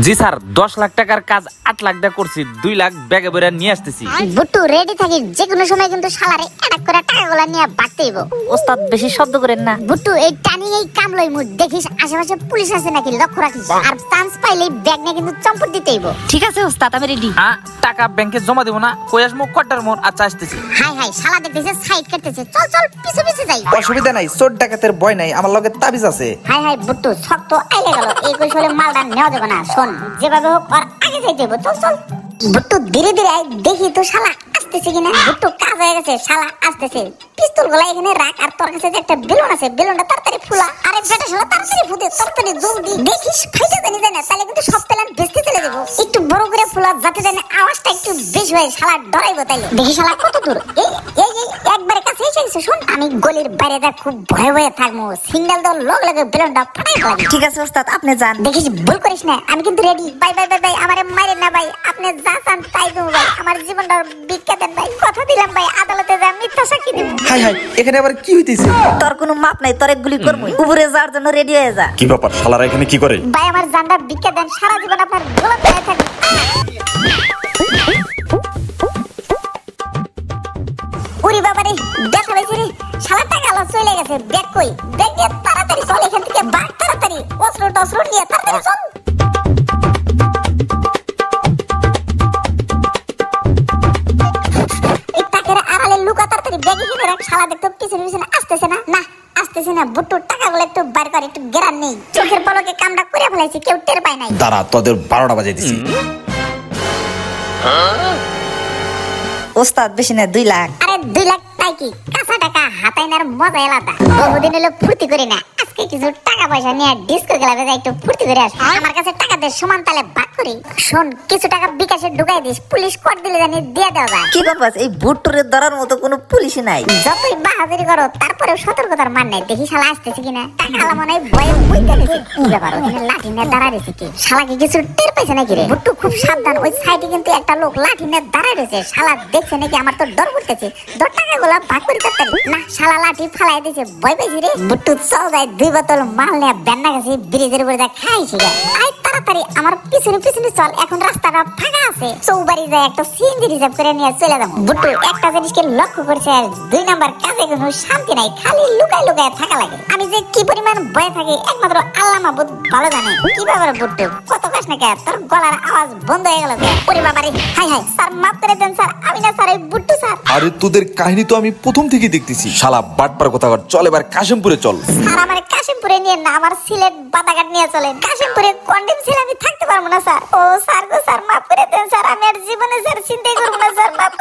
জি sir 10 lakh টাকার কাজ 8 লাখ টাকা করছি, 2 লাখ ব্যাগে ভরে নিয়ে আসতেছি। বুট্টু রেডি থাকি, যে কোনো সময় কিন্তু শালারে অ্যাটাক করে টাকাগুলো নিয়ে বাড়তেইব। ওস্তাদ বেশি শব্দ করেন না। বুট্টু এই টানি এই কামলই মুড দেখিস আশেপাশে পুলিশ আছে নাকি লক্ষ্য রাখিস, আর চান্স পাইলেই ব্যাগ নিয়ে কিন্তু চম্পট দিতেইব। ঠিক আছে ওস্তাদ, আমি রেডি। টাকা ব্যাংকে জমা দেব না, কই আসমু কোয়ার্টার মোড়। আচ্ছা আসতেছি। হাই হাই শালা দেখতেছে সাইড কাটতেছে, চল চল পিছে পিছে যাই। অসুবিধা নাই, চোর ডাকাতের ভয় নাই, আমার লগে তাবিজ আছে। হাই হাই বুট্টু শক্ত আইলে গেল, এই কৌশলে মালটা নেওয়া যাবে না। শোন যেভাবে হোক আর আগে যাইতে হবে, চল চল। বুট্টু ধীরে ধীরে দেখি তো শালা আসতেছে কিনা। বুট্টু কাজ হয়ে গেছে, শালা আসতেছে। পিস্তল গুলা এখানে রাখ, আর তোর কাছে যে একটা বেলুন আছে বেলুনটা তাড়াতাড়ি ফুলা। আরে বেটা শালা তাড়াতাড়ি ফুটে, তাড়াতাড়ি জলদি। দেখিস ফাইটা জানি যায় না, তাহলে কিন্তু সব প্ল্যান বেস্তে চলে যাবো। একটু বড় করে ফুলা যাতে জানে আওয়াজটা একটু বেশি হয়, শালা ডরাইবো। তাইলে দেখি শালা কত দূর। এই এই এই একবারে কাছে এসে গেছে। শোন আমি গলির বাইরে যা খুব ভয়ে ভয়ে থাকবো, সিঙ্গেল দল লোক লাগে বেলুনটা ফাটাই ফেলাবো। ঠিক আছে ওস্তাদ, আপনি যান। দেখিস ভুল করিস না, আমি কিন্তু ready. Bye bye bye bye, আমারে মারেন না ভাই, আপনি যা চান তাই দেবো ভাই। আমার জীবনটা ভিক্ষা দেন ভাই, কথা দিলাম ভাই, আদালতে যা মিথ্যা সাক্ষী দেব। হাই হাই, এখানে আবার কি হইতেছে? তোর কোনো মাপ নাই, তোরে গুলি করবো। উপরে যাওয়ার জন্য রেডি হয়ে যা। কি ব্যাপার, শালারা এখানে কি করে? ভাই আমার জানটা ভিক্ষা দেন, সারা জীবন আপনার গোলাপ হয়ে থাকবে। উরি বাবারে দেখা পাইছি রে, শালা টাকা লস চলে গেছে। ব্যাগ কই? ব্যাগ নিয়ে তাড়াতাড়ি চল এখান থেকে, বাঘ তাড়াতাড়ি অস্ত্র টস্ত্র নিয়ে তাড়াতাড়ি চল। এই টাকার আড়ালে লুকা, তাড়াতাড়ি ব্যাগ এখানে রাখ। শালা দেখতো পিছনে পিছনে আসতেছে না। না আসতেছে না। বুট্টুর টাকাগুলো একটু বার করে, একটু গেরান নেই। চোখের পলকে কামটা করে ফেলাইছি, কেউ টের পায় নাই। দাঁড়া, তোদের 12টা বাজাই দিছি। ওস্তাদ বেশি না, 2 লাখ। আরে 2 লাখ তাই কি, কাঁচা টাকা হাতায় নেওয়ার মজা আলাদা। বহুদিন হলো ফুর্তি করি না, আজকে কিছু টাকা পয়সা নিয়ে ডিস্কো ক্লাবে যাই, একটু ফুর্তি করে আসি। আমার কাছে টাকা দিয়ে সমান তালে ভাগ করি। শোন কিছু টাকা বিকাশে ঢুকাই দিস, পুলিশ কোর্ট দিলে জানি দিয়ে দেওয়া যায়। কি ব্যাপার, এই বুট্টুরে ধরার মতো কোনো পুলিশই নাই। যতই বাহাদুরি করো তারপরেও সতর্কতার মান নাই। দেখি শালা আসতেছে কিনা। টাকা আলা মনে হয় ভয়ে বইতে গেছে। কি ব্যাপার, ওখানে লাঠি নিয়ে দাঁড়ায় রয়েছে কি? শালা কি কিছু টের পাইছে নাকি রে? বুট্টু খুব সাবধান, ওই সাইডে কিন্তু একটা লোক লাঠি নিয়ে দাঁড়ায় রয়েছে। শালা দেখছে নাকি? আমার তো ডর করতেছে। টাকাগুলো ভাগ করে তাড়াতাড়ি। না শালা লাঠি ফালাই দিয়েছে, ভয় পেয়েছি রে। বুট্টু চল যায়, 2 বোতল মাল নিয়ে বেন্না গেছে ব্রিজের উপরে যা খাইছি গা। আই তাড়াতাড়ি আমার পিছনে পিছনে চল, এখন রাস্তাটা ফাঁকা আছে। চৌবাড়ি যায় একটা সিএনজি রিজার্ভ করে নিয়ে চলে যাবো। বুট্টু একটা জিনিসকে লক্ষ্য করছে, আর 2 নাম্বার কাজে কোনো শান্তি নাই, খালি লুকায় লুকায় থাকা লাগে। আমি যে কি পরিমাণ ভয় থাকি একমাত্র আল্লাহ মাহবুব ভালো জানে। কি ব্যাপার বুট্টু, কত কাজ না কে? তোর গলার আওয়াজ বন্ধ হয়ে গেল। ওরে বাবারে, হাই হাই স্যার মাফ করে দেন স্যার, আমি না স্যার, এই বুট্টু স্যার। আরে তোদের কাহিনী তো আমি প্রথম থেকে দেখতেছি। শালা বাটপার কথা কর, চল এবার কাশিমপুরে চল। স্যার আমার কাশিমপুরে নিয়ে না, আমার সিলেট বাদাঘাট নিয়ে চলেন। কাশিমপুরে কন্ডেম ছিল, আমি থাকতে পারবো না স্যার। ও স্যার গো স্যার মাফ করে দেন স্যার, আমি আর জীবনে স্যার চিন্তাই করবো না স্যার, মাফ